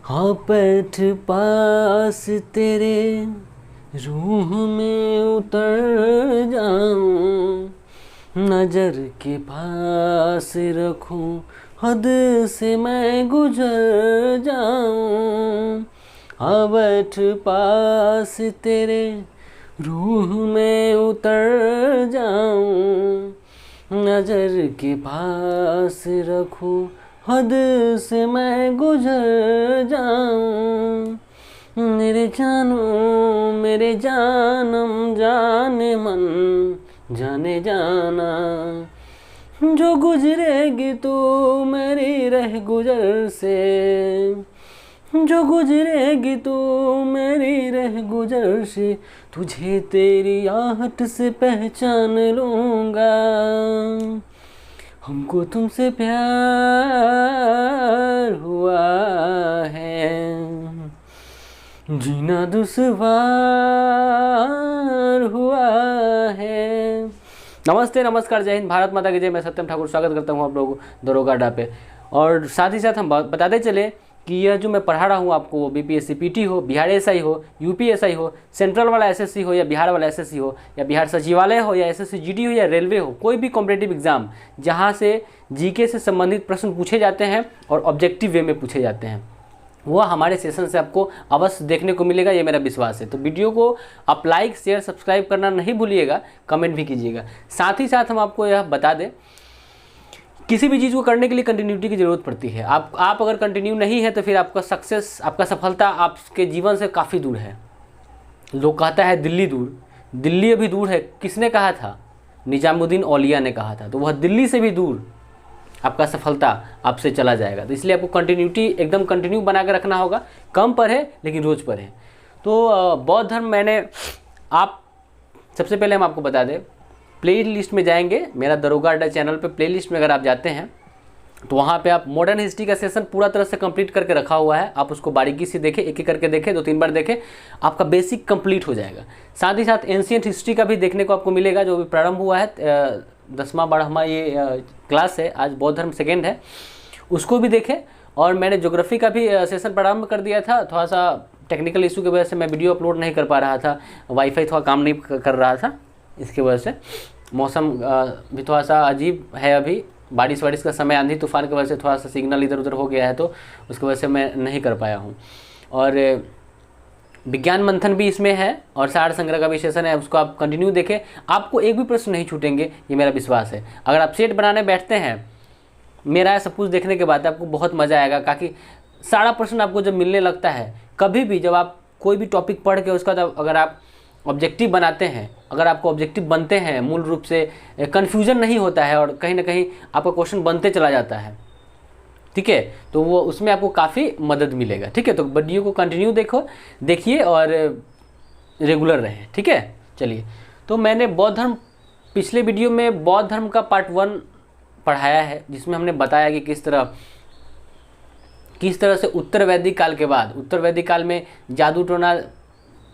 हाँ बैठ पास तेरे, रूह में उतर जाऊं, नजर के पास रखूं, हद से मैं गुजर जाऊं। हाँ बैठ पास तेरे, रूह में उतर जाऊं, नजर के पास रखूं, हद से मैं गुजर जाऊं। मेरे जानू मेरे जानम जाने मन जाने जाना, जो गुजरेगी तू मेरी रह गुजर से, जो गुजरेगी तू मेरी रह गुजर से, तुझे तेरी आहट से पहचान लूँगा। हमको तुमसे प्यार हुआ है, जीना दुश्वार हुआ है। नमस्ते, नमस्कार, जय हिंद, भारत माता की जय। मैं सत्यम ठाकुर स्वागत करता हूँ आप लोगों को दरोगा अड्डा पे। और साथ ही साथ हम बताते चले कि यह जो मैं पढ़ा रहा हूँ आपको, वो बीपीएससी पीटी हो, बिहार एसआई हो, यूपीएसआई हो, सेंट्रल वाला एसएससी हो या बिहार वाला एसएससी हो, या बिहार सचिवालय हो, या एसएससी जीडी हो, या रेलवे हो, कोई भी कॉम्पिटिटिव एग्जाम जहाँ से जीके से संबंधित प्रश्न पूछे जाते हैं और ऑब्जेक्टिव वे में पूछे जाते हैं, वह हमारे सेशन से आपको अवश्य देखने को मिलेगा, ये मेरा विश्वास है। तो वीडियो को आप लाइक शेयर सब्सक्राइब करना नहीं भूलिएगा, कमेंट भी कीजिएगा। साथ ही साथ हम आपको यह बता दें, किसी भी चीज़ को करने के लिए कंटिन्यूटी की ज़रूरत पड़ती है। आप अगर कंटिन्यू नहीं है तो फिर आपका सक्सेस, आपका सफलता आपके जीवन से काफ़ी दूर है। लोग कहता है दिल्ली दूर, दिल्ली अभी दूर है। किसने कहा था? निजामुद्दीन औलिया ने कहा था। तो वह दिल्ली से भी दूर आपका सफलता आपसे चला जाएगा। तो इसलिए आपको कंटिन्यूटी एकदम कंटिन्यू बना के रखना होगा। कम पढ़े लेकिन रोज़ पढ़े। तो बौद्ध धर्म आप सबसे पहले हम आपको बता दें, प्ले लिस्ट में जाएंगे, मेरा दरोगा अड्डा चैनल पे प्ले लिस्ट में अगर आप जाते हैं तो वहाँ पे आप मॉडर्न हिस्ट्री का सेशन पूरा तरह से कंप्लीट करके रखा हुआ है। आप उसको बारीकी से देखें, एक एक करके देखें, 2-3 बार देखें, आपका बेसिक कंप्लीट हो जाएगा। साथ ही साथ एंशिएंट हिस्ट्री का भी देखने को आपको मिलेगा, जो भी प्रारंभ हुआ है 10वां 12वां ये क्लास है, आज बौद्ध धर्म सेकेंड है, उसको भी देखें। और मैंने ज्योग्राफी का भी सेशन प्रारंभ कर दिया था। थोड़ा सा टेक्निकल इशू की वजह से मैं वीडियो अपलोड नहीं कर पा रहा था, वाईफाई थोड़ा काम नहीं कर रहा था, इसकी वजह से। मौसम भी थोड़ा सा अजीब है, अभी बारिश वारिश का समय, आंधी तूफान की वजह से थोड़ा सा सिग्नल इधर उधर हो गया है, तो उसकी वजह से मैं नहीं कर पाया हूँ। और विज्ञान मंथन भी इसमें है और सार संग्रह का भी सेशन है, उसको आप कंटिन्यू देखें। आपको एक भी प्रश्न नहीं छूटेंगे, ये मेरा विश्वास है। अगर आप सेट बनाने बैठते हैं, मेरा सब कुछ देखने के बाद आपको बहुत मज़ा आएगा, क्योंकि सारा प्रश्न आपको जब मिलने लगता है, कभी भी जब आप कोई भी टॉपिक पढ़ के उसका अगर आप ऑब्जेक्टिव बनाते हैं, अगर आपको ऑब्जेक्टिव बनते हैं, मूल रूप से कन्फ्यूजन नहीं होता है और कहीं ना कहीं आपका क्वेश्चन बनते चला जाता है, ठीक है, तो वो उसमें आपको काफ़ी मदद मिलेगा। ठीक है, तो वीडियो को कंटिन्यू देखिए और रेगुलर रहें। ठीक है, चलिए। तो मैंने बौद्ध धर्म, पिछले वीडियो में बौद्ध धर्म का पार्ट 1 पढ़ाया है, जिसमें हमने बताया कि किस तरह से उत्तर वैदिक काल के बाद, उत्तर वैदिक काल में जादू टोना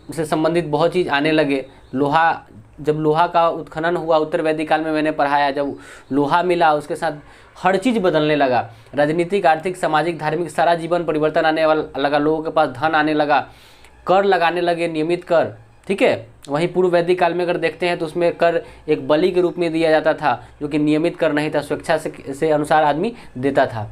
से संबंधित बहुत चीज़ आने लगे। जब लोहा का उत्खनन हुआ उत्तर वैदिक काल में, मैंने पढ़ाया, जब लोहा मिला उसके साथ हर चीज़ बदलने लगा। राजनीतिक, आर्थिक, सामाजिक, धार्मिक सारा जीवन परिवर्तन आने वाला लगा। लोगों के पास धन आने लगा, कर लगाने लगे, नियमित कर। ठीक है, वहीं पूर्व वैदिक काल में अगर देखते हैं तो उसमें कर एक बलि के रूप में दिया जाता था, जो कि नियमित कर नहीं था, स्वेच्छा से अनुसार आदमी देता था।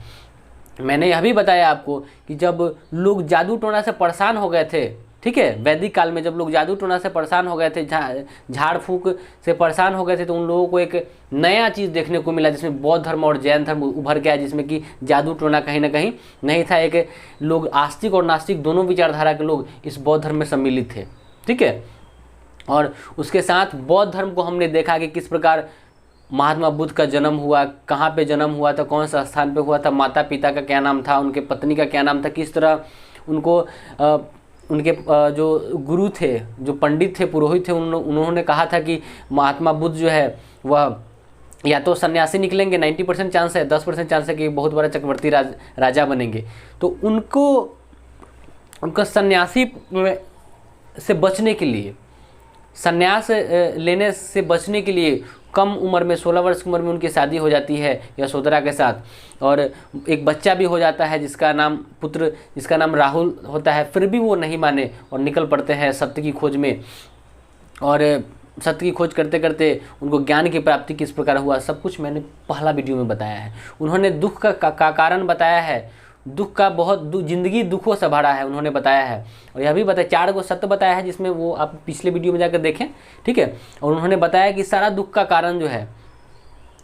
मैंने यह भी बताया आपको कि जब लोग जादू टोना से परेशान हो गए थे, ठीक है, वैदिक काल में जब लोग जादू टोना से परेशान हो गए थे, झाड़ फूक से परेशान हो गए थे, तो उन लोगों को एक नया चीज़ देखने को मिला, जिसमें बौद्ध धर्म और जैन धर्म उभर गया, जिसमें कि जादू टोना कहीं ना कहीं नहीं था। एक लोग आस्तिक और नास्तिक दोनों विचारधारा के लोग इस बौद्ध धर्म में सम्मिलित थे। ठीक है, और उसके साथ बौद्ध धर्म को हमने देखा कि किस प्रकार महात्मा बुद्ध का जन्म हुआ, कहाँ पे जन्म हुआ था, कौन सा स्थान पे हुआ था, माता पिता का क्या नाम था, उनके पत्नी का क्या नाम था, किस तरह उनको उनके जो गुरु थे, जो पंडित थे, पुरोहित थे, उन्होंने कहा था कि महात्मा बुद्ध जो है वह या तो सन्यासी निकलेंगे, 90% चांस है, 10% चांस है कि बहुत बड़ा चक्रवर्ती राजा बनेंगे। तो उनका सन्यासी से बचने के लिए, सन्यास लेने से बचने के लिए कम उम्र में 16 वर्ष की उम्र में उनकी शादी हो जाती है यशोधरा के साथ, और एक बच्चा भी हो जाता है जिसका नाम राहुल होता है। फिर भी वो नहीं माने और निकल पड़ते हैं सत्य की खोज में, और सत्य की खोज करते करते उनको ज्ञान की प्राप्ति किस प्रकार हुआ, सब कुछ मैंने पहला वीडियो में बताया है। उन्होंने दुख का कारण बताया है, दुख का जिंदगी दुखों से भरा है उन्होंने बताया है, और यह भी बताया 4 सत्य बताया है, जिसमें वो आप पिछले वीडियो में जाकर देखें, ठीक है। और उन्होंने बताया कि सारा दुख का कारण जो है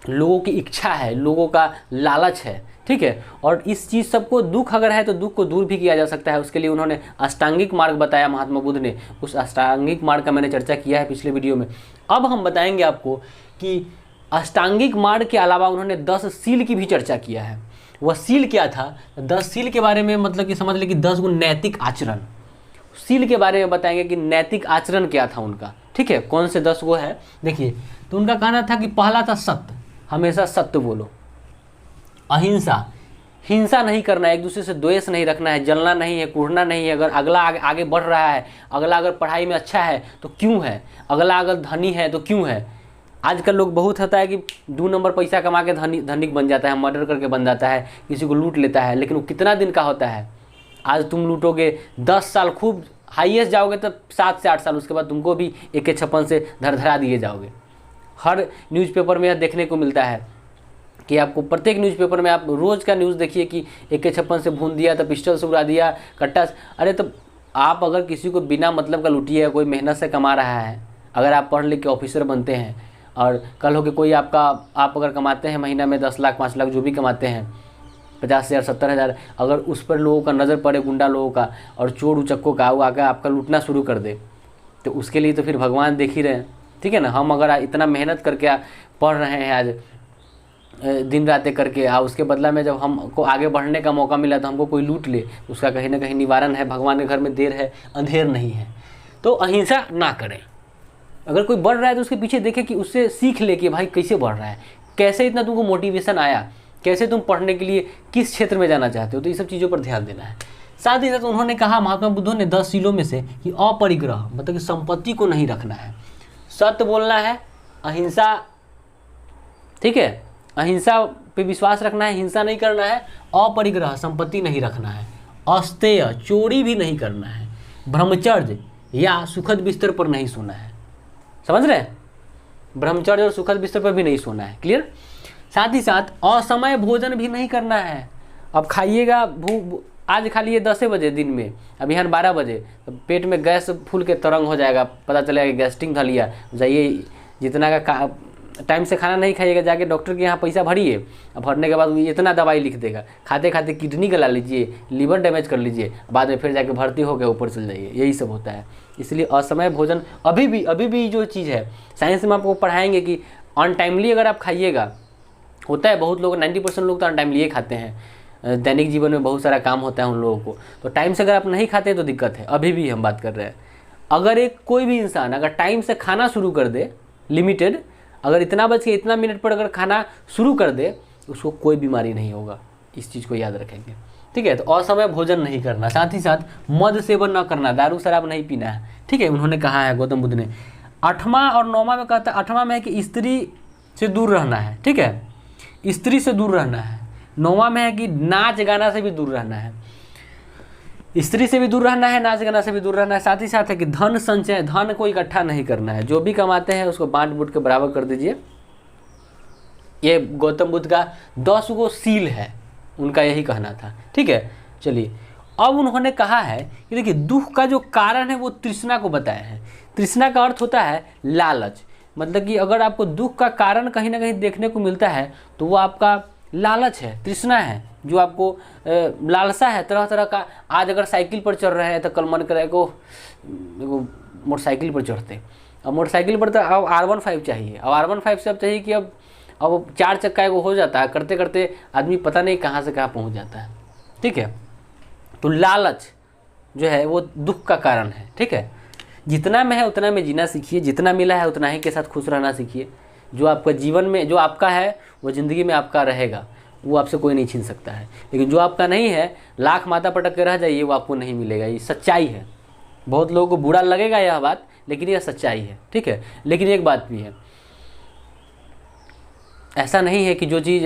लोगों की इच्छा है, लोगों का लालच है, ठीक है। और इस चीज़ सबको, दुख अगर है तो दुख को दूर भी किया जा सकता है। उसके लिए उन्होंने अष्टांगिक मार्ग बताया महात्मा बुद्ध ने, उस अष्टांगिक मार्ग का मैंने चर्चा किया है पिछले वीडियो में। अब हम बताएंगे आपको कि अष्टांगिक मार्ग के अलावा उन्होंने 10 सील की भी चर्चा किया है। वह सील क्या था, 10 सील के बारे में, मतलब कि समझ ले कि 10 गुण नैतिक आचरण, सील के बारे में बताएंगे कि नैतिक आचरण क्या था उनका, ठीक है। कौन से 10 वो है देखिए। तो उनका कहना था कि पहला था सत्य, हमेशा सत्य बोलो। अहिंसा, हिंसा नहीं करना है, एक दूसरे से द्वेष नहीं रखना है, जलना नहीं है, कूटना नहीं है। अगर अगला आगे बढ़ रहा है, अगला अगर पढ़ाई में अच्छा है तो क्यों है, अगला अगर धनी है तो क्यों है। आजकल लोग बहुत होता है कि 2 नंबर पैसा कमा के धनिक बन जाता है, मर्डर करके बन जाता है, किसी को लूट लेता है, लेकिन वो कितना दिन का होता है। आज तुम लूटोगे 10 साल खूब हाईएस्ट जाओगे, तब 7 से 8 साल, उसके बाद तुमको भी AK-56 से धरा दिए जाओगे। हर न्यूज़पेपर में यह देखने को मिलता है कि आपको प्रत्येक न्यूज़पेपर में, आप रोज़ का न्यूज़ देखिए कि AK-56 से भून दिया, तो पिस्टल से उड़ा दिया, कट्टा। अरे तो आप अगर किसी को बिना मतलब का लूटिए, कोई मेहनत से कमा रहा है, अगर आप पढ़ लिख के ऑफिसर बनते हैं, और कल हो के कोई आप अगर कमाते हैं महीना में 10 लाख 5 लाख जो भी कमाते हैं, 50,000 70,000, अगर उस पर लोगों का नज़र पड़े, गुंडा लोगों का और चोर उचक्कों का, वो आकर आपका लूटना शुरू कर दे, तो उसके लिए तो फिर भगवान देख ही रहे हैं, ठीक है ना। हम अगर इतना मेहनत करके पढ़ रहे हैं आज दिन रातें करके, उसके बदला में जब हमको आगे बढ़ने का मौका मिला तो हमको कोई लूट ले, तो उसका कहीं ना कहीं निवारण है। भगवान के घर में देर है अंधेर नहीं है। तो अहिंसा ना करें। अगर कोई बढ़ रहा है तो उसके पीछे देखें कि उससे सीख ले कि भाई कैसे बढ़ रहा है, कैसे इतना तुमको मोटिवेशन आया, कैसे तुम पढ़ने के लिए किस क्षेत्र में जाना चाहते हो। तो ये सब चीज़ों पर ध्यान देना है। साथ ही साथ उन्होंने कहा, महात्मा बुद्ध ने 10 सीलों में से कि अपरिग्रह, मतलब कि संपत्ति को नहीं रखना है, सत्य बोलना है, अहिंसा, ठीक है, अहिंसा पे विश्वास रखना है, हिंसा नहीं करना है, अपरिग्रह संपत्ति नहीं रखना है, अस्तेय चोरी भी नहीं करना है, ब्रह्मचर्य या सुखद बिस्तर पर नहीं सोना है। समझ रहे हैं, ब्रह्मचर्य और सुखद बिस्तर पर भी नहीं सोना है, क्लियर। साथ ही साथ असमय भोजन भी नहीं करना है। अब खाइएगा, आज खा लिए 10 बजे दिन में, अब यहाँ 12 बजे, तो पेट में गैस फूल के तरंग हो जाएगा, पता चलेगा गैस्ट्रिक खा लिया। जाइए, जितना का टाइम से खाना नहीं खाइएगा, जाके डॉक्टर के यहाँ पैसा भरिए, अब भरने के बाद इतना दवाई लिख देगा, खाते खाते किडनी गला लीजिए, लीवर डैमेज कर लीजिए, बाद में फिर जाके भर्ती हो गए ऊपर चल जाइए, यही सब होता है। इसलिए असमय भोजन अभी भी जो चीज़ है, साइंस में आपको पढ़ाएंगे कि अनटाइमली अगर आप खाइएगा, होता है बहुत लोग, 90% लोग तो अनटाइमली खाते हैं, दैनिक जीवन में बहुत सारा काम होता है उन लोगों को, तो टाइम से अगर आप नहीं खाते तो दिक्कत है। अभी भी हम बात कर रहे हैं, अगर कोई भी इंसान अगर टाइम से खाना शुरू कर दे, लिमिटेड, अगर इतना बज के इतना मिनट पर अगर खाना शुरू कर दे, उसको कोई बीमारी नहीं होगा। इस चीज़ को याद रखेंगे, ठीक है। तो असमय भोजन नहीं करना, साथ ही साथ मद सेवन न करना, दारू शराब नहीं पीना है, ठीक है। उन्होंने कहा है गौतम बुद्ध ने। 8वां और 9वां में कहता है, 8वां में है कि स्त्री से दूर रहना है, ठीक है, स्त्री से दूर रहना है। 9वां में है कि नाच गाना से भी दूर रहना है, स्त्री से भी दूर रहना है, नाच गाना से भी दूर रहना है। साथ ही साथ है कि धन संचय, धन को इकट्ठा नहीं करना है, जो भी कमाते हैं उसको बांट बूट के बराबर कर दीजिए। ये गौतम बुद्ध का 10 गो सील है, उनका यही कहना था, ठीक है। चलिए, अब उन्होंने कहा है कि देखिए, दुख का जो कारण है वो तृष्णा को बताया है। तृष्णा का अर्थ होता है लालच, मतलब कि अगर आपको दुख का कारण कहीं ना कहीं देखने को मिलता है तो वो आपका लालच है, तृष्णा है, जो आपको लालसा है तरह तरह का। आज अगर साइकिल पर चढ़ रहे हैं तो कल मन करे को मोटरसाइकिल पर चढ़ते, अब मोटरसाइकिल पर तो अब R15 चाहिए, अब R15 से अब चाहिए कि अब 4 चक्का एगो हो जाता है, करते करते आदमी पता नहीं कहाँ से कहाँ पहुँच जाता है, ठीक है। तो लालच जो है वो दुख का कारण है, ठीक है। जितना में है उतना में जीना सीखिए, जितना मिला है उतना ही के साथ खुश रहना सीखिए। जो आपका जीवन में जो आपका है वो ज़िंदगी में आपका रहेगा, वो आपसे कोई नहीं छीन सकता है। लेकिन जो आपका नहीं है, लाख माता पटक के रह जाइए, वो आपको नहीं मिलेगा। ये सच्चाई है। बहुत लोगों को बुरा लगेगा यह बात, लेकिन यह सच्चाई है, ठीक है। लेकिन एक बात भी है, ऐसा नहीं है कि जो चीज़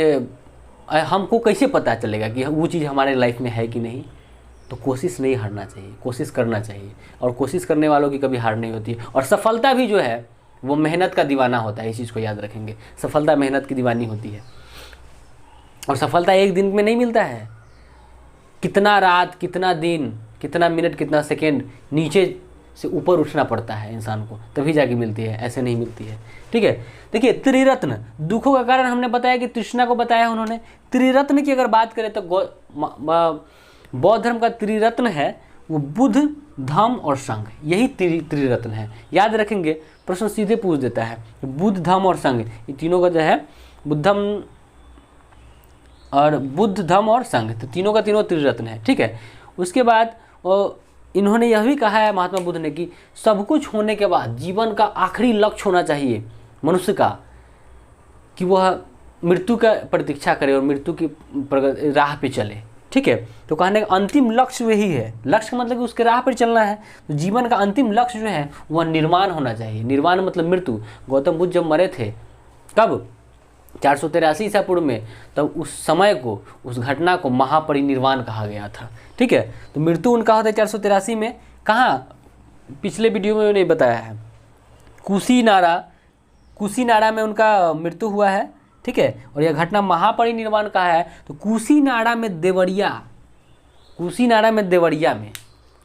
हमको कैसे पता चलेगा कि वो चीज़ हमारे लाइफ में है कि नहीं। तो कोशिश नहीं हारना चाहिए, कोशिश करना चाहिए, और कोशिश करने वालों की कभी हार नहीं होती। और सफलता भी जो है वो मेहनत का दीवाना होता है, इस चीज़ को याद रखेंगे। सफलता मेहनत की दीवानी होती है, और सफलता एक दिन में नहीं मिलता है। कितना रात, कितना दिन, कितना मिनट, कितना सेकेंड नीचे से ऊपर उठना पड़ता है इंसान को, तभी जाके मिलती है, ऐसे नहीं मिलती है। ठीक है, देखिए त्रिरत्न, दुखों का कारण हमने बताया कि तृष्णा को बताया उन्होंने। त्रिरत्न की अगर बात करें तो बौद्ध धर्म का त्रिरत्न है वो बुद्ध, धम्म और संघ, यही त्रिरत्न है। याद रखेंगे, प्रश्न सीधे पूछ देता है, बुद्ध, धम्म और संघ, ये तीनों का जो है बुद्ध, धम्म और संघ, तो तीनों का तीनों त्रिरत्न है। ठीक है, उसके बाद इन्होंने यह भी कहा है महात्मा बुद्ध ने कि सब कुछ होने के बाद जीवन का आखिरी लक्ष्य होना चाहिए मनुष्य का कि वह मृत्यु का प्रतीक्षा करे और मृत्यु की राह पे चले। ठीक है, तो कहने का अंतिम लक्ष्य वही है। लक्ष्य का मतलब कि उसके राह पर चलना है। तो जीवन का अंतिम लक्ष्य जो है वह निर्वाण होना चाहिए। निर्वाण मतलब मृत्यु। गौतम बुद्ध जब मरे थे, कब? 483 ईसा पूर्व में, तब उस समय को, उस घटना को महापरिनिर्वाण कहा गया था। ठीक है, तो मृत्यु उनका होता है 483 में। कहाँ? पिछले वीडियो में मैंने बताया है, कुशीनारा में उनका मृत्यु हुआ है। ठीक है, और यह घटना महापरिनिर्वाण का है। तो कुशीनारा में देवरिया में,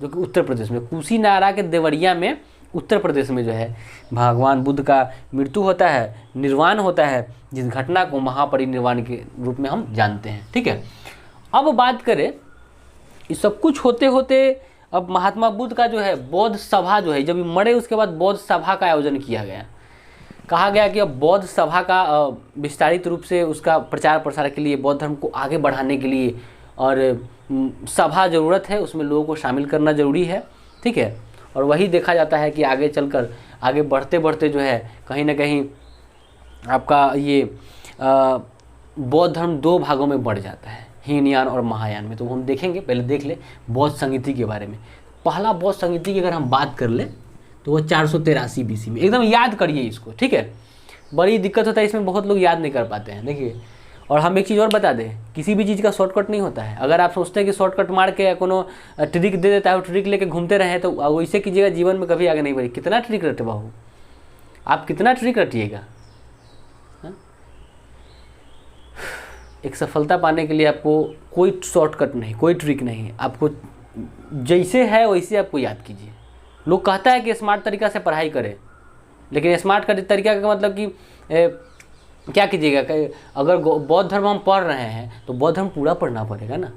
जो कि उत्तर प्रदेश में, कुशीनारा के देवरिया में उत्तर प्रदेश में जो है भगवान बुद्ध का मृत्यु होता है, निर्वाण होता है, जिस घटना को महापरिनिर्वाण के रूप में हम जानते हैं। ठीक है, अब बात करें ये सब कुछ होते होते अब महात्मा बुद्ध का जो है बौद्ध सभा जो है, जब मरे उसके बाद बौद्ध सभा का आयोजन किया गया। कहा गया कि अब बौद्ध सभा का विस्तारित रूप से उसका प्रचार प्रसार के लिए, बौद्ध धर्म को आगे बढ़ाने के लिए और सभा ज़रूरत है, उसमें लोगों को शामिल करना ज़रूरी है। ठीक है, और वही देखा जाता है कि आगे चलकर, आगे बढ़ते बढ़ते जो है कहीं ना कहीं आपका ये बौद्ध धर्म दो भागों में बढ़ जाता है, हीनयान और महायान में। तो हम देखेंगे, पहले देख ले बौद्ध संगीति के बारे में। पहला बौद्ध संगीति की अगर हम बात कर ले तो वो 483 BC में, एकदम याद करिए इसको। ठीक है, बड़ी दिक्कत होता है इसमें, बहुत लोग याद नहीं कर पाते हैं। देखिए, और हम एक चीज़ और बता दें, किसी भी चीज़ का शॉर्टकट नहीं होता है। अगर आप सोचते हैं कि शॉर्टकट मार के कोनो ट्रिक दे देता है, वो ट्रिक लेके घूमते रहे, तो वैसे कीजिएगा, जीवन में कभी आगे नहीं बढ़े। कितना ट्रिक रटे बाबू, आप कितना ट्रिक रटिएगा। एक सफलता पाने के लिए आपको कोई शॉर्टकट नहीं, कोई ट्रिक नहीं, आपको जैसे है वैसे आपको याद कीजिए। लोग कहता है कि स्मार्ट तरीका से पढ़ाई करें, लेकिन स्मार्ट तरीका का मतलब कि क्या कीजिएगा, अगर बौद्ध धर्म हम पढ़ रहे हैं तो बौद्ध धर्म पूरा पढ़ना पड़ेगा ना।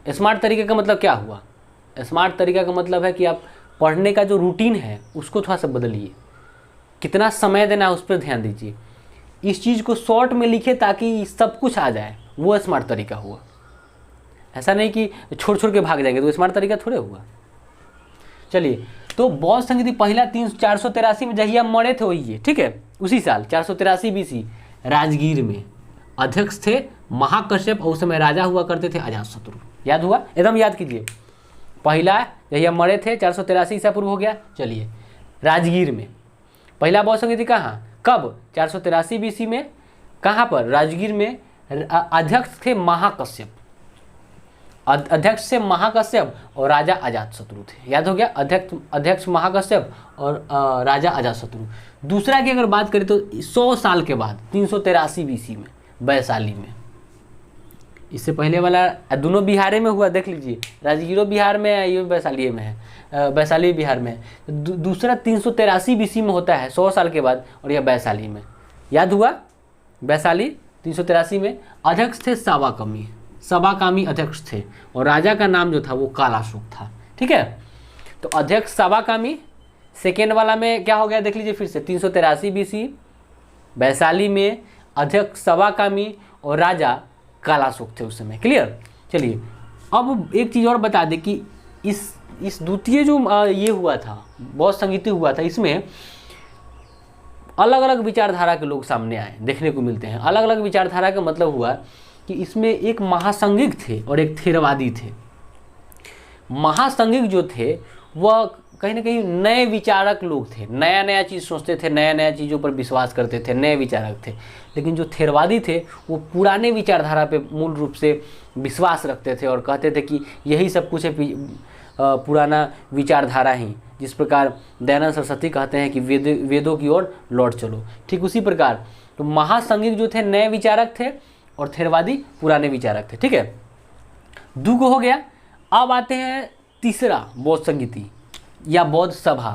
स्मार्ट तरीके का मतलब क्या हुआ? स्मार्ट तरीका का मतलब है कि आप पढ़ने का जो रूटीन है उसको थोड़ा सा बदलिए, कितना समय देना है उस पर ध्यान दीजिए। इस चीज़ को शॉर्ट में लिखे ताकि सब कुछ आ जाए, वो स्मार्ट तरीका हुआ। ऐसा नहीं कि छोड़ छोड़ के भाग जाएंगे, तो स्मार्ट तरीका थोड़े हुआ। चलिए, तो बौद्ध संगीति पहला 483 में जहिया मरे थे वही है। ठीक है, उसी साल 483 BC राजगीर में अध्यक्ष थे महाकश्यप, और उस समय राजा हुआ करते थे अजातशत्रु। याद हुआ? एकदम याद कीजिए। पहला जहिया मरे थे 483 ईसा पूर्व हो गया। चलिए, राजगीर में पहला बौद्ध संगीति कहाँ, कब? 483 BC में। कहाँ पर? राजगीर में। अध्यक्ष थे महाकश्यप, अध्यक्ष से महाकश्यप और राजा अजातशत्रु थे। याद हो गया? अध्यक्ष महाकश्यप और राजा अजातशत्रु। दूसरा की अगर बात करें तो 100 साल के बाद 383 BC में वैशाली में। इससे पहले वाला दोनों बिहार में हुआ, देख लीजिए, राजगीरो बिहार में है, ये वैशाली में है, वैशाली बिहार में है। दूसरा 383 BC में होता है 100 साल के बाद, और यह वैशाली में। याद हुआ? वैशाली 383 में। अध्यक्ष थे सवाकामी अध्यक्ष थे, और राजा का नाम जो था वो कालाशोक था। ठीक है, तो अध्यक्ष सवाकामी। सेकेंड वाला में क्या हो गया देख लीजिए फिर से, 383 BC वैशाली में अध्यक्ष सवाकामी और राजा कालाशोक थे उस समय। क्लियर? चलिए, अब एक चीज़ और बता दें कि इस द्वितीय जो ये हुआ था, बौद्ध संगीति हुआ था, इसमें अलग अलग विचारधारा के लोग सामने आए, देखने को मिलते हैं। अलग अलग विचारधारा का मतलब हुआ कि इसमें एक महासंघिक थे और एक थेरवादी थे। महासंघिक जो थे वह कहीं ना कहीं नए विचारक लोग थे, नया नया चीज़ सोचते थे, नया नया चीज़ों पर विश्वास करते थे, नए विचारक थे। लेकिन जो थेरवादी थे वो पुराने विचारधारा पे मूल रूप से विश्वास रखते थे और कहते थे कि यही सब कुछ है, पुराना विचारधारा ही। जिस प्रकार दयानंद सरस्वती कहते हैं कि वेदों की ओर लौट चलो, ठीक उसी प्रकार तो महासंघिक जो थे नए विचारक थे और थेरवादी पुराने विचारक थे। ठीक है, दो को हो गया। अब आते हैं तीसरा बौद्ध संगीति या बौद्ध सभा,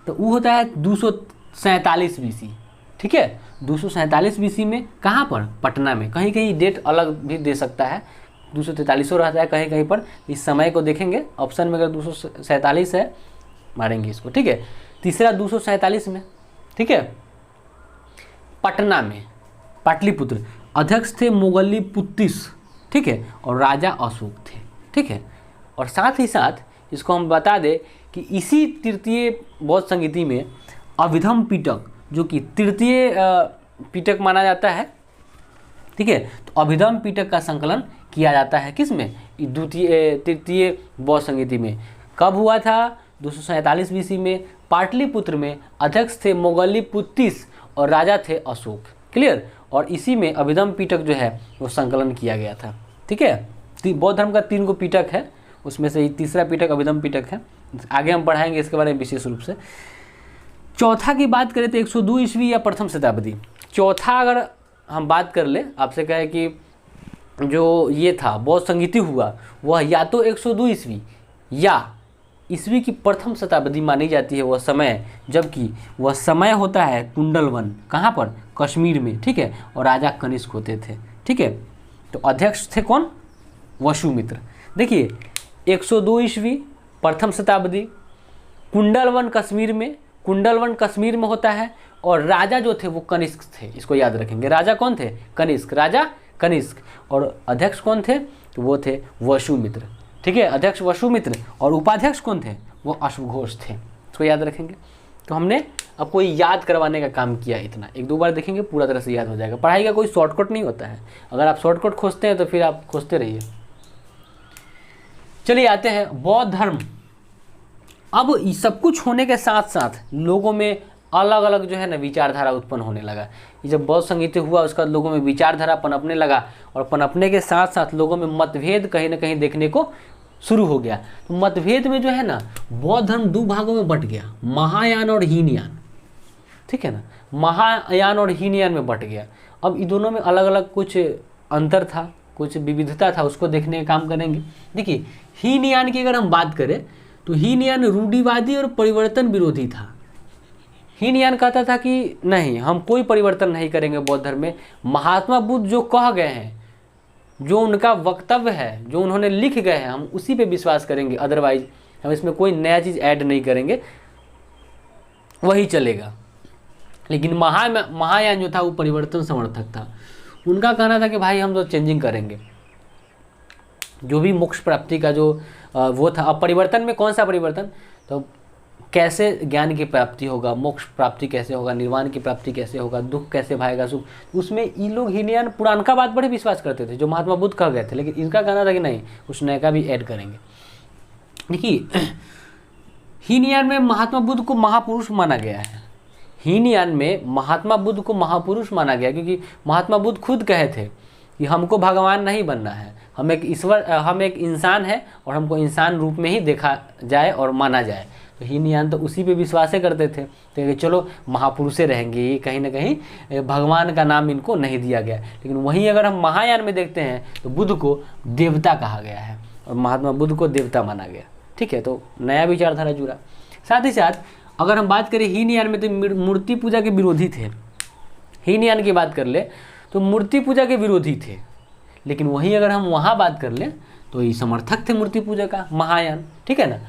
तो वो होता है 247 BC। ठीक है, 247 BC में कहाँ पर? पटना में। कहीं कहीं डेट अलग भी दे सकता है, 243 रहता है कहीं कहीं पर। इस समय को देखेंगे, ऑप्शन में अगर 247 है मारेंगे इसको। ठीक है, तीसरा 247 में। ठीक है, पटना में, पाटलिपुत्र। अध्यक्ष थे मोगलीपुत्तिस। ठीक है, और राजा अशोक थे। ठीक है, और साथ ही साथ इसको हम बता दें कि इसी तृतीय बौद्ध संगीति में अभिधम पिटक, जो कि तृतीय पिटक माना जाता है। ठीक है, तो अभिधम पिटक का संकलन किया जाता है किस में? तृतीय बौद्ध संगीति में। कब हुआ था? 247 BC में, पाटलिपुत्र में। अध्यक्ष थे मोगलीपुत्तिस और राजा थे अशोक। क्लियर? और इसी में अभिधम पिटक जो है वो संकलन किया गया था। ठीक है, बौद्ध धर्म का 3 पिटक है, उसमें से तीसरा पिटक अभिधम पिटक है। आगे हम पढ़ाएंगे इसके बारे में विशेष रूप से। चौथा की बात करें तो 102 ईस्वी या प्रथम शताब्दी। चौथा अगर हम बात कर ले, आपसे कहे कि जो ये था बौद्ध संगीति हुआ वह या तो 102 ईस्वी या ईस्वी की प्रथम शताब्दी मानी जाती है वह समय, जबकि वह समय होता है कुंडलवन। कहाँ पर? कश्मीर में। ठीक है, और राजा कनिष्क होते थे। ठीक है, तो अध्यक्ष थे कौन? वसुमित्र। देखिए 102 ईस्वी प्रथम शताब्दी, कुंडलवन कश्मीर में। कुंडलवन कश्मीर में होता है और राजा जो थे वो कनिष्क थे, इसको याद रखेंगे। राजा कौन थे? कनिष्क, राजा कनिष्क। और अध्यक्ष कौन थे? तो वो थे वसुमित्र। ठीक है, अध्यक्ष वसुमित्र और उपाध्यक्ष कौन थे? वो अश्वघोष थे, इसको याद रखेंगे। तो हमने अब कोई याद करवाने का काम किया, इतना 1-2 बार देखेंगे पूरा तरह से याद हो जाएगा। पढ़ाई का कोई शॉर्टकट नहीं होता है, अगर आप शॉर्टकट खोजते हैं तो फिर आप खोजते रहिए। चलिए आते हैं बौद्ध धर्म। अब सब कुछ होने के साथ साथ लोगों में अलग अलग जो है ना विचारधारा उत्पन्न होने लगा। ये जब बौद्ध संगीति हुआ उसका लोगों में विचारधारा पनपने लगा और पनपने के साथ साथ लोगों में मतभेद कहीं ना कहीं देखने को शुरू हो गया। तो मतभेद में जो है ना बौद्ध धर्म 2 भागों में बट गया, महायान और हीनयान। ठीक है ना, महायान और हीनयान में बट गया। अब इन दोनों में अलग अलग कुछ अंतर था, कुछ विविधता था, उसको देखने का काम करेंगे। देखिए हीनयान की अगर हम बात करें तो हीनयान रूढ़िवादी और परिवर्तन विरोधी था। हीनयान कहता था कि नहीं, हम कोई परिवर्तन नहीं करेंगे बौद्ध धर्म में। महात्मा बुद्ध जो कह गए हैं, जो उनका वक्तव्य है, जो उन्होंने लिख गए हैं, हम उसी पे विश्वास करेंगे, अदरवाइज हम इसमें कोई नया चीज़ ऐड नहीं करेंगे, वही चलेगा। लेकिन महायान जो था वो परिवर्तन समर्थक था। उनका कहना था कि भाई हम तो चेंजिंग करेंगे, जो भी मोक्ष प्राप्ति का जो वो था। अब परिवर्तन में कौन सा परिवर्तन? तो कैसे ज्ञान की प्राप्ति होगा, मोक्ष प्राप्ति कैसे होगा, निर्वाण की प्राप्ति कैसे होगा, दुख कैसे भाएगा सुख, उसमें ये लोग हीनयान पुरानका बात बड़े विश्वास करते थे जो महात्मा बुद्ध कह गए थे। लेकिन इनका कहना था कि नहीं, कुछ नया का भी ऐड करेंगे। देखिए हीनयान में महात्मा बुद्ध को महापुरुष माना गया है। हीनयान में महात्मा बुद्ध को महापुरुष माना गया क्योंकि महात्मा बुद्ध खुद कहे थे कि हमको भगवान नहीं बनना है, हम एक ईश्वर, हम एक इंसान है और हमको इंसान रूप में ही देखा जाए और माना जाए। तो हीनयान तो उसी पे विश्वास करते थे, तो चलो महापुरुषे रहेंगे, ये कहीं ना कहीं भगवान का नाम इनको नहीं दिया गया। लेकिन वहीं अगर हम महायान में देखते हैं तो बुद्ध को देवता कहा गया है और महात्मा बुद्ध को देवता माना गया। ठीक है, तो नया विचारधारा जुड़ा। साथ ही साथ अगर हम बात करें हीनयान में तो मूर्ति पूजा के विरोधी थे। हीनयान की बात कर ले तो मूर्ति पूजा के विरोधी थे, लेकिन वहीं अगर हम वहाँ बात कर लें तो ये समर्थक थे मूर्ति पूजा का, महायान। ठीक है ना,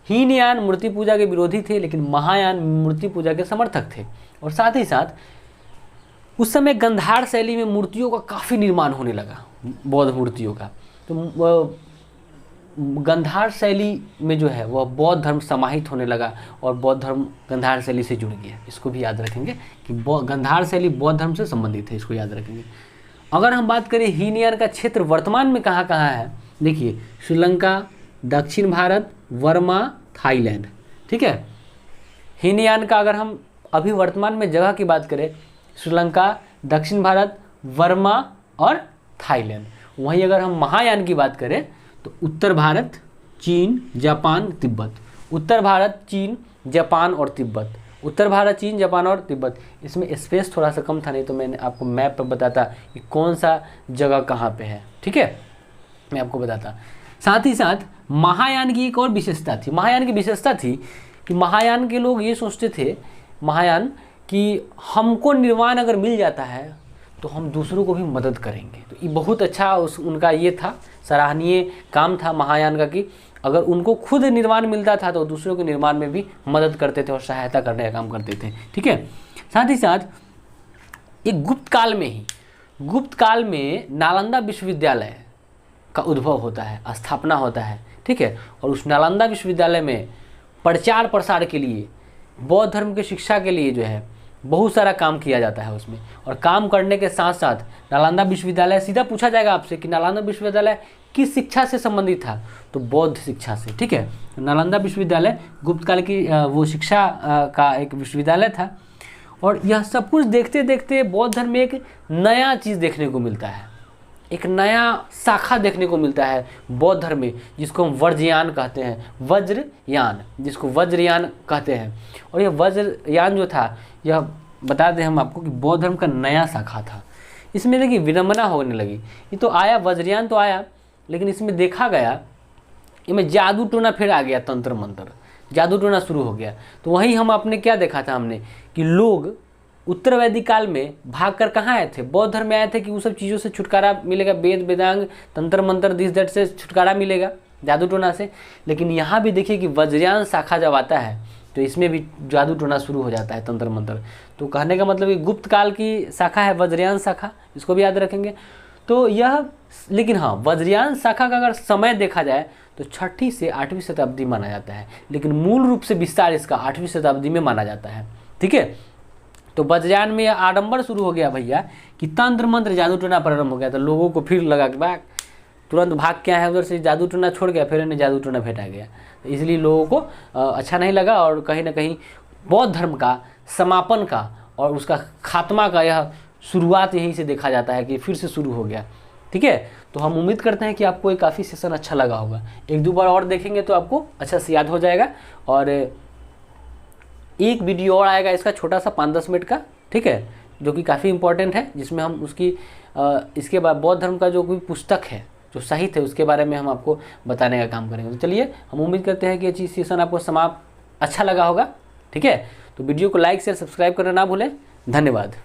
हीनयान मूर्ति पूजा के विरोधी थे लेकिन महायान मूर्ति पूजा के समर्थक थे। और साथ ही साथ उस समय गंधार शैली में मूर्तियों का काफ़ी निर्माण होने लगा, बौद्ध मूर्तियों का। तो गंधार शैली में जो है वह बौद्ध धर्म समाहित होने लगा और बौद्ध धर्म गंधार शैली से जुड़ गया। इसको भी याद रखेंगे कि गंधार शैली बौद्ध धर्म से संबंधित है, इसको याद रखेंगे। अगर हम बात करें हीनयान का क्षेत्र वर्तमान में कहाँ कहाँ है, देखिए श्रीलंका, दक्षिण भारत, बर्मा, थाईलैंड। ठीक है। हीनयान का अगर हम अभी वर्तमान में जगह की बात करें, श्रीलंका, दक्षिण भारत, बर्मा और थाईलैंड। वहीं अगर हम महायान की बात करें तो उत्तर भारत, चीन, जापान, तिब्बत। उत्तर भारत, चीन, जापान और तिब्बत। उत्तर भारत, चीन, जापान और तिब्बत। इसमें स्पेस थोड़ा सा कम था, नहीं तो मैंने आपको मैप पर बताता कि कौन सा जगह कहाँ पे है। ठीक है, मैं आपको बताता। साथ ही साथ महायान की एक और विशेषता थी। महायान की विशेषता थी कि महायान के लोग ये सोचते थे, महायान, कि हमको निर्वाण अगर मिल जाता है तो हम दूसरों को भी मदद करेंगे। तो ये बहुत अच्छा उनका ये था, सराहनीय काम था महायान का, कि अगर उनको खुद निर्वाण मिलता था तो दूसरों के निर्माण में भी मदद करते थे और सहायता करने का काम करते थे। ठीक है। साथ ही साथ एक गुप्त काल में नालंदा विश्वविद्यालय का उद्भव होता है, स्थापना होता है। ठीक है। और उस नालंदा विश्वविद्यालय में प्रचार प्रसार के लिए, बौद्ध धर्म की शिक्षा के लिए जो है बहुत सारा काम किया जाता है उसमें। और काम करने के साथ साथ नालंदा विश्वविद्यालय, सीधा पूछा जाएगा आपसे कि नालंदा विश्वविद्यालय किस शिक्षा से संबंधित था, तो बौद्ध शिक्षा से। ठीक है। नालंदा विश्वविद्यालय गुप्त काल की वो शिक्षा का एक विश्वविद्यालय था। और यह सब कुछ देखते देखते बौद्ध धर्म में एक नया चीज़ देखने को मिलता है, एक नया शाखा देखने को मिलता है बौद्ध धर्म में, जिसको हम वज्रयान कहते हैं। वज्रयान, जिसको वज्रयान कहते हैं। और यह वज्रयान जो था, यह बता दें हम आपको कि बौद्ध धर्म का नया शाखा था। इसमें देखिए विडंबना होने लगी। ये तो आया, वज्रयान तो आया, लेकिन इसमें देखा गया, इसमें जादू टोना फिर आ गया, तंत्र मंत्र, जादू टोना शुरू हो गया। तो वहीं हम आपने क्या देखा था हमने, कि लोग उत्तर वैदिक काल में भागकर कहाँ आए थे, बौद्ध धर्म में आए थे कि उस सब चीज़ों से छुटकारा मिलेगा, वेद वेदांग, तंत्र मंत्र, दिस दैट से छुटकारा मिलेगा, जादू टोना से। लेकिन यहाँ भी देखिए कि वज्रयान शाखा जब आता है तो इसमें भी जादू टोना शुरू हो जाता है, तंत्र मंत्र। तो कहने का मतलब कि गुप्त काल की शाखा है वज्रयान शाखा, इसको भी याद रखेंगे। तो यह, लेकिन हाँ, वज्रयान शाखा का अगर समय देखा जाए तो 6वीं से 8वीं शताब्दी माना जाता है, लेकिन मूल रूप से विस्तार इसका 8वीं शताब्दी में माना जाता है। ठीक है। तो वज्रयान में आडंबर शुरू हो गया भैया, कि तंत्र मंत्र जादू टोना प्रारंभ हो गया। तो लोगों को फिर लगा कि भाग, तुरंत भाग क्या है उधर से, जादू टोना छोड़ गया, फिर इन्हें जादू टोना भेटा गया। तो इसलिए लोगों को अच्छा नहीं लगा, और कहीं ना कहीं बौद्ध धर्म का समापन का और उसका खात्मा का यह शुरुआत यहीं से देखा जाता है कि फिर से शुरू हो गया। ठीक है। तो हम उम्मीद करते हैं कि आपको ये काफ़ी सेशन अच्छा लगा होगा। एक दो बार और देखेंगे तो आपको अच्छा से याद हो जाएगा। और एक वीडियो और आएगा इसका, छोटा सा 5-10 मिनट का, ठीक है, जो कि काफ़ी इंपॉर्टेंट है, जिसमें हम उसकी इसके बाद बौद्ध धर्म का जो कोई पुस्तक है, जो साहित्य है, उसके बारे में हम आपको बताने का काम करेंगे। तो चलिए, हम उम्मीद करते हैं कि ये चीज़ सेशन आपको अच्छा लगा होगा। ठीक है। तो वीडियो को लाइक शेयर सब्सक्राइब करना ना भूलें। धन्यवाद।